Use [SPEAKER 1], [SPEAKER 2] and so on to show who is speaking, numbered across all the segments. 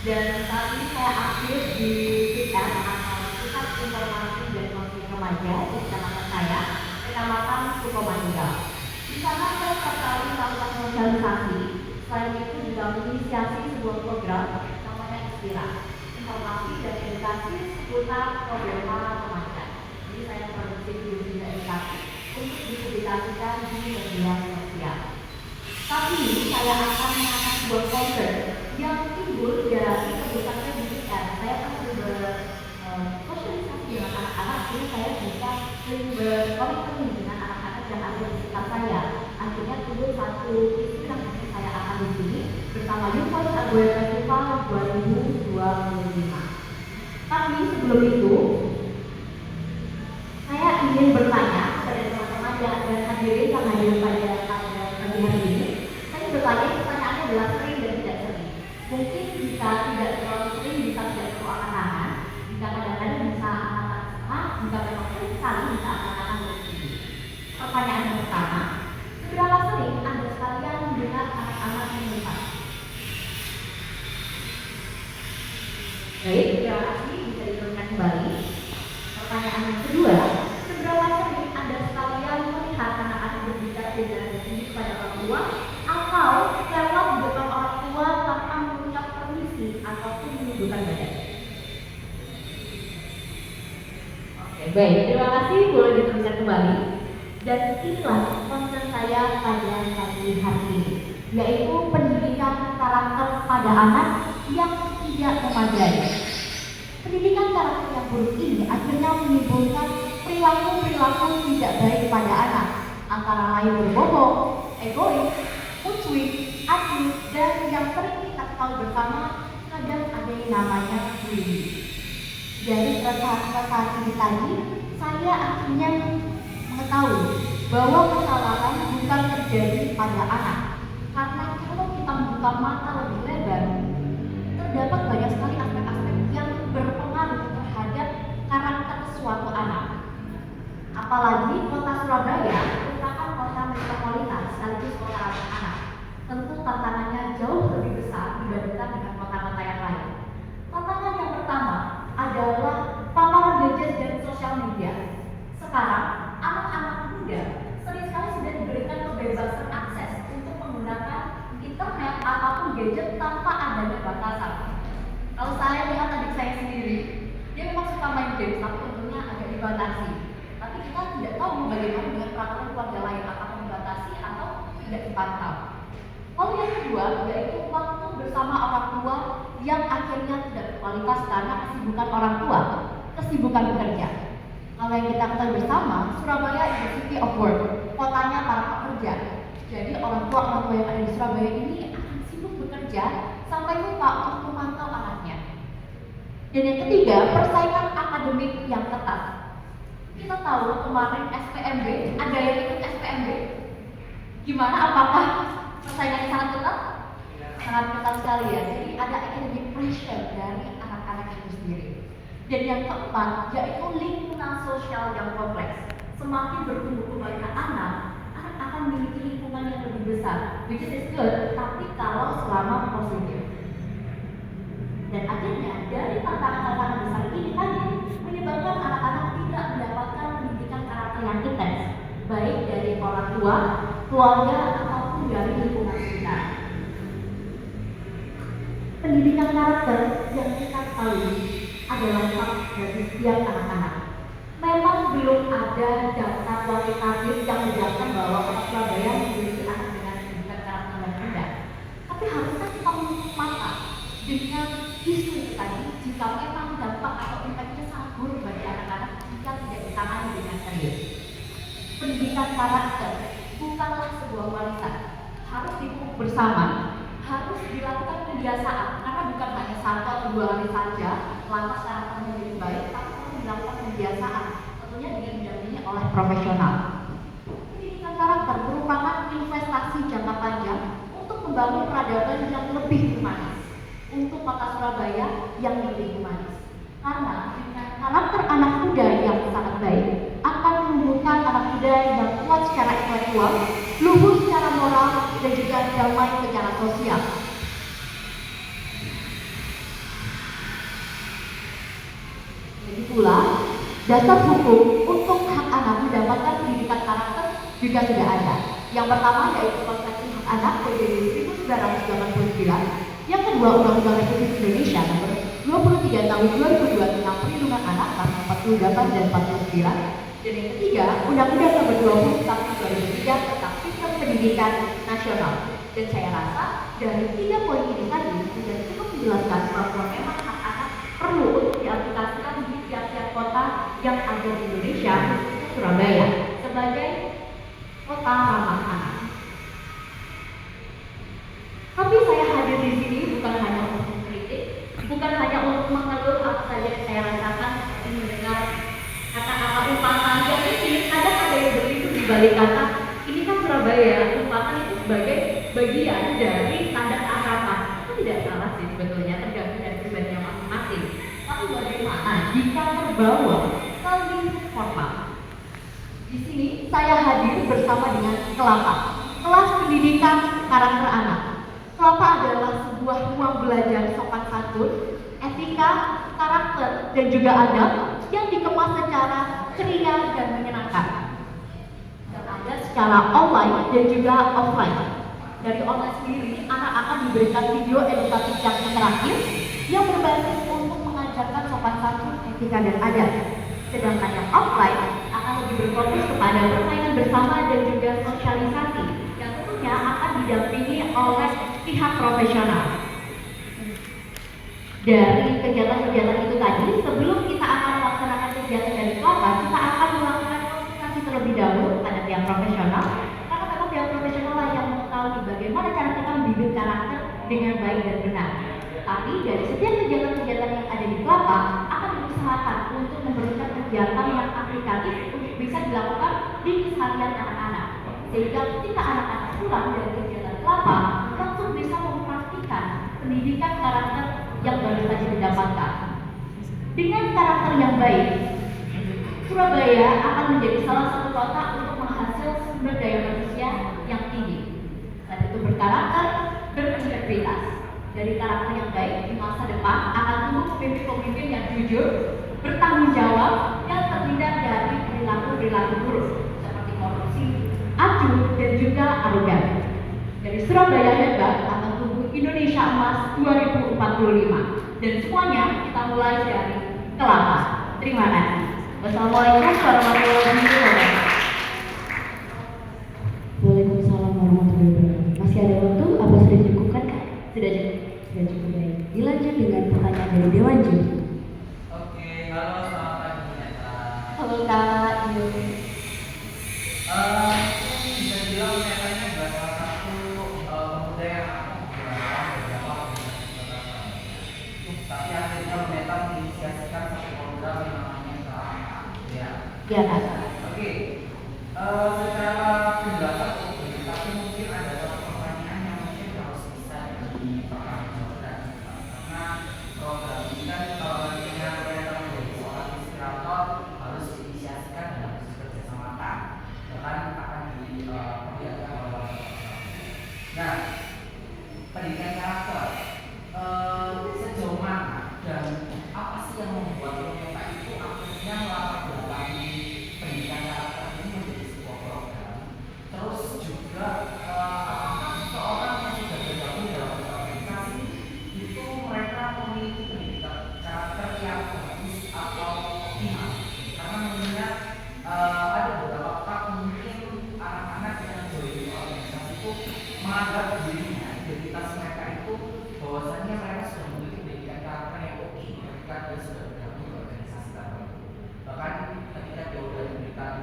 [SPEAKER 1] Dan saat ini saya aktif di PIKR atau Pusat Informasi dan Konflik Remaja di kecamatan saya, Kecamatan Sukomanunggal. Di sana saya sekali melakukan sosialisasi. Selain itu juga menginisiasi sebuah program namanya Inspira, informasi dan edukasi seputar problema remaja. Jadi saya produksi video edukasi untuk dipublikasikan di media sosial. Tapi saya akan mengangkat sebuah concern yang timbul dari kebutuhan di PIKR. Saya kan bersosialisasi dengan anak-anak, jadi saya bisa sering berkomunikasi dengan anak-anak yang ada di sekitar saya. Akhirnya timbul satu isu yang saya akan di sini bersama Youth Voice Agoe Festival 2025. Tapi sebelum itu, saya ingin bertanya kepada teman-teman yang ada hadirin yang hadir pada pagi hari ini. Saya bertanya, pertanyaannya adalah sering dan tidak sering. Mungkin jika tidak terlalu sering, bisa tidak terlalu angan-angan. Jika kadang-kadang bisa angan-angan setengah, jika memang sering sekali bisa angan-angan lebih. Pertanyaan yang pertama, seberapa sering Anda sekalian mendengar anak-anak mengeluh? Baik, terima kasih, bisa diteruskan kembali. Pertanyaan yang kedua, seberapa sering Anda sekalian melihat anak-anak berbicara dengan tinggi kepada orang tua atau lewat di depan orang tua tanpa mengucap permisi ataupun menundukkan badan? Oke, baik, terima kasih, boleh diteruskan kembali. Dan inilah concern saya pada pagi hari ini, yaitu pendidikan karakter pada anak yang tidak memadai. Pendidikan karakter yang buruk ini akhirnya menimbulkan perilaku-perilaku tidak baik pada anak, antara lain berbohong, egois, musuh, acuh, dan yang sering kita tahu bersama kadang ada yang namanya bullying. Dari keresahan ini tadi, saya akhirnya mengetahui bahwa kesalahan bukan terjadi pada anak, karena kalau kita membuka mata lebih lebar, terdapat banyak sekali aspek-aspek yang berpengaruh terhadap karakter suatu anak. Apalagi kota Surabaya merupakan kota metropolitan sekaligus kota anak. Tentu tantangannya jauh lebih besar dibandingkan dengan kota-kota yang lain. Tantangan yang pertama adalah paparan gadget dan sosial media. Sekarang anak-anak muda sering sekali sudah diberikan kebebasan akses untuk menggunakan internet ataupun gadget tanpa adanya batasan. Kalau saya lihat adik saya sendiri, dia memang suka main game, tapi tentunya agak dibatasi. Tapi kita tidak tahu bagaimana dengan peraturan keluarga lain, apakah dibatasi atau tidak dipantau. Lalu yang kedua, yaitu waktu bersama orang tua yang akhirnya tidak berkualitas karena kesibukan orang tua, kesibukan bekerja. Kalau yang kita ketahui bersama, Surabaya is the city of work, kotanya para pekerja. Jadi orang tua yang ada di Surabaya ini akan sibuk bekerja sampai lupa untuk memantau anaknya. Dan yang ketiga, persaingan akademik yang ketat. Kita tahu kemarin SPMB, ada yang ikut SPMB. Gimana, apakah persaingannya sangat ketat? Sangat ketat sekali ya. Jadi ada academic pressure dari anak-anak itu sendiri. Dan yang keempat, yaitu lingkungan sosial yang kompleks. Semakin bertumbuh kembangnya anak akan memiliki lingkungan yang lebih besar, which is good, tapi kalau selama positif. Dan akhirnya dari tantangan-tantangan besar ini tadi menyebabkan anak-anak tidak mendapatkan pendidikan karakter yang intens, baik dari orang tua, keluarga, ataupun dari lingkungan sekitar. Pendidikan karakter yang kita tahu adalah hak dari setiap anak-anak. Memang belum ada data kualitatif yang menjelaskan bahwa kota Surabaya memiliki anak dengan pendidikan karakter yang rendah. Tapi harusnya kita menutup mata dengan isu itu tadi, jika memang dampak atau impactnya sangat buruk bagi anak-anak jika tidak ditangani dengan serius. Pendidikan karakter bukanlah sebuah warisan, harus dipupuk bersama, harus dilakukan kebiasaan, karena bukan hanya 1 atau 2 hari saja lantas karakternya menjadi baik, tapi perlu dilakukan kebiasaan, tentunya dengan didampingi oleh profesional. Pendidikan karakter merupakan investasi jangka panjang untuk membangun peradaban yang lebih humanis, untuk kota Surabaya yang lebih humanis. Karena dengan karakter anak muda yang sangat baik akan menumbuhkan anak muda yang kuat secara intelektual, luhur secara moral, dan juga damai secara sosial. Jadi pula, dasar hukum untuk hak anak mendapatkan pendidikan karakter juga sudah ada. Yang pertama yaitu Konvensi Hak Anak PBB 1989. Yang kedua, Undang-Undang Republik Indonesia Nomor 23 Tahun 2002 tentang Perlindungan Anak Pasal 48 dan 49. Dan yang ketiga, Undang-Undang Nomor 20 Tahun 2003 tentang Sistem Pendidikan Nasional. Dan saya rasa dari 3 poin ini tadi sudah cukup menjelaskan bahwa memang hak anak perlu untuk diaplikasikan di tiap-tiap kota yang ada di Indonesia, khususnya Surabaya, sebagai kota ramah anak. Tapi saya hadir di sini bukan hanya untuk mengkritik, bukan hanya untuk mengeluh apa saja yang saya rasakan dan mendengar kata-kata umpatan yang ini ada yang berlindung di balik kata ini kan Surabaya. Umpatan itu sebagai bagian dari standar harapan. Itu tidak salah sih sebetulnya, tergantung dari pribadinya masing-masing. Tapi bagaimana jika terbawa ke lingkup formal? Di sini saya hadir bersama dengan Kelapa, kelas pendidikan karakter anak. Kelapa adalah sebuah ruang belajar sopan santun, etika, karakter, dan juga adab yang dikemas secara ceria dan menyenangkan. Dan ada secara online dan juga offline. Dari online sendiri, anak akan diberikan video edukatif yang interaktif yang berbasis untuk mengajarkan sopan santun, etika, dan adab. Sedangkan yang offline akan lebih berfokus kepada permainan bersama dan juga sosialisasi yang tentunya akan didampingi oleh pihak profesional. Dari kegiatan-kegiatan itu tadi, sebelum kita akan melaksanakan kegiatan dari Kelapa, kita akan melakukan konsultasi terlebih dahulu pada pihak profesional, karena memang pihak profesional lah yang mengetahui bagaimana cara kita membimbing karakter dengan baik dan benar. Tapi dari setiap kegiatan-kegiatan yang ada di Kelapa akan diusahakan untuk memberikan kegiatan yang aplikatif untuk bisa dilakukan di keseharian anak-anak, sehingga ketika anak-anak pulang dari kegiatan Kelapa langsung bisa mempraktikkan pendidikan karakter yang baru saja didapatkan. Dengan karakter yang baik, Surabaya akan menjadi salah satu kota untuk menghasilkan sumber daya manusia yang tinggi. Selain itu berkarakter, berintegritas. Dari karakter yang baik di masa depan akan tumbuh pemimpin-pemimpin yang jujur, bertanggung jawab, yang terhindar dari perilaku-perilaku buruk seperti korupsi, acuh, dan juga arogan. Dari Surabaya hebat akan tumbuh Indonesia Emas 2045. Dan semuanya kita mulai dari Kelapa. Terima kasih. Wassalamualaikum warahmatullahi wabarakatuh.
[SPEAKER 2] Waalaikumsalam warahmatullahi wabarakatuh. Masih ada waktu? Apa sudah cukupkan, Kak? Sudah cukup. Sudah cukup, baik. Dilanjut dengan pertanyaan dari Dewan Juri.
[SPEAKER 3] Oke, halo selamat pagi Neta.
[SPEAKER 1] Halo Kak,
[SPEAKER 3] Ini bisa dibilang Netanya adalah salah satu pemuda yang aku berlawan beberapa organisasi. Tapi akhirnya Neta menginisiasikan satu program yang namanya Kelapa. Ya.
[SPEAKER 1] Ya Kak.
[SPEAKER 3] Oke. Secara penjelasan tapi mungkin ada satu pertanyaan yang mungkin harus bisa dipertanggungjawabkan karena program ini kan kalau nantinya mereka menjadi seorang inspirator harus diinisiasikan dalam kerjasamakan bahkan akan diperlihatkan oleh nah pendidikan karakter sejauh mana dan apa sih yang membuat mereka itu akhirnya melatar belakangi pendidikan karakter ini menjadi sebuah program. Terus juga apakah seseorang yang sudah bergabung dalam organisasi itu mereka memiliki pendidikan karakter yang bagus atau optimal? Karena mengingat ada beberapa part mungkin anak-anak yang join organisasi itu menganggap dirinya identitas mereka itu bahwasanya mereka sudah memiliki pendidikan karakter yang oke ketika dia sudah bergabung di organisasi tertentu. Bahkan ketika dia sudah diberikan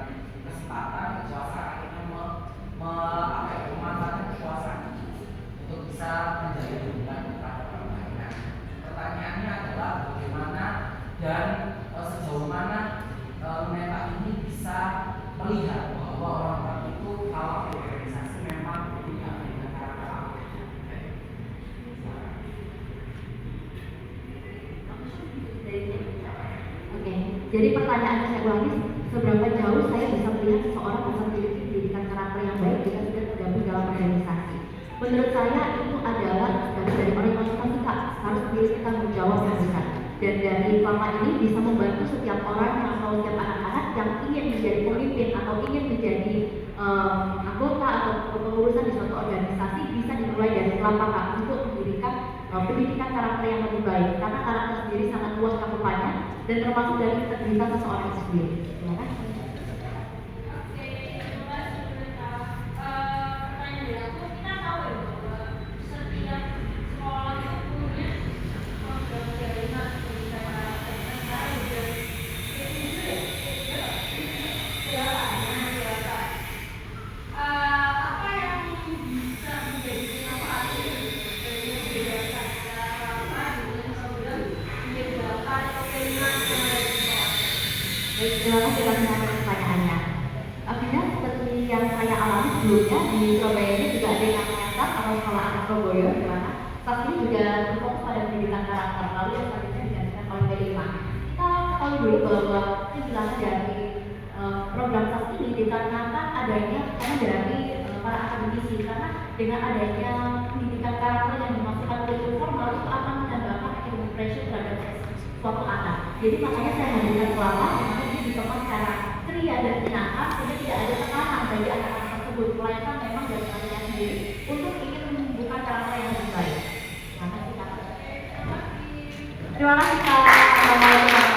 [SPEAKER 3] kesempatan kekuasaan akhirnya memanfaatkan kekuasaan untuk bisa menjadi hubungan kepada orang lain. Nah, pertanyaannya adalah bagaimana dan sejauh mana Meta ini bisa melihat bahwa orang-orang itu kalau organisasi memang punya pendidikan karakter apa?
[SPEAKER 1] Oke, jadi pertanyaannya saya ulangi, seberapa jauh saya bisa melihat seseorang bisa memiliki pendidikan karakter yang baik jika sudah tergabung dalam organisasi? Menurut saya itu adalah dari organisasi Kak harus memiliki tanggung jawab yang besar. dan dari Kelapa ini bisa membantu setiap orang atau setiap anak-anak yang ingin menjadi pemimpin atau ingin menjadi anggota atau kepengurusan di suatu organisasi bisa dimulai dari Kelapa Kak untuk mendirikan pendidikan karakter yang lebih baik, karena karakter sendiri sangat luas cakupannya dan termasuk dari integritas seseorang itu sendiri. Terima kasih. Terima kasih atas pertanyaannya. Akhirnya seperti yang saya alami sebelumnya di Surabaya ini juga ada yang namanya SAS atau Sekolah Anak Surabaya, di mana SAS ini juga berfokus pada pendidikan karakter, lalu yang selanjutnya digantikan oleh P5. Kita ketahui dulu bahwa penjelasan dari program SAS ini dikarenakan adanya dari para akademisi, karena dengan adanya pendidikan karakter yang dimasukkan kurikulum formal itu akan menambahkan academic pressure terhadap suatu anak. Jadi makanya saya hadirkan Kelapa yang mana ditemukan secara ceria dan menyenangkan sehingga tidak ada tekanan bagi anak-anak tersebut, melainkan memang dari mereka sendiri untuk ingin menumbuhkan karakter yang lebih baik. Terima kasih Kak. Terima kasih Kak.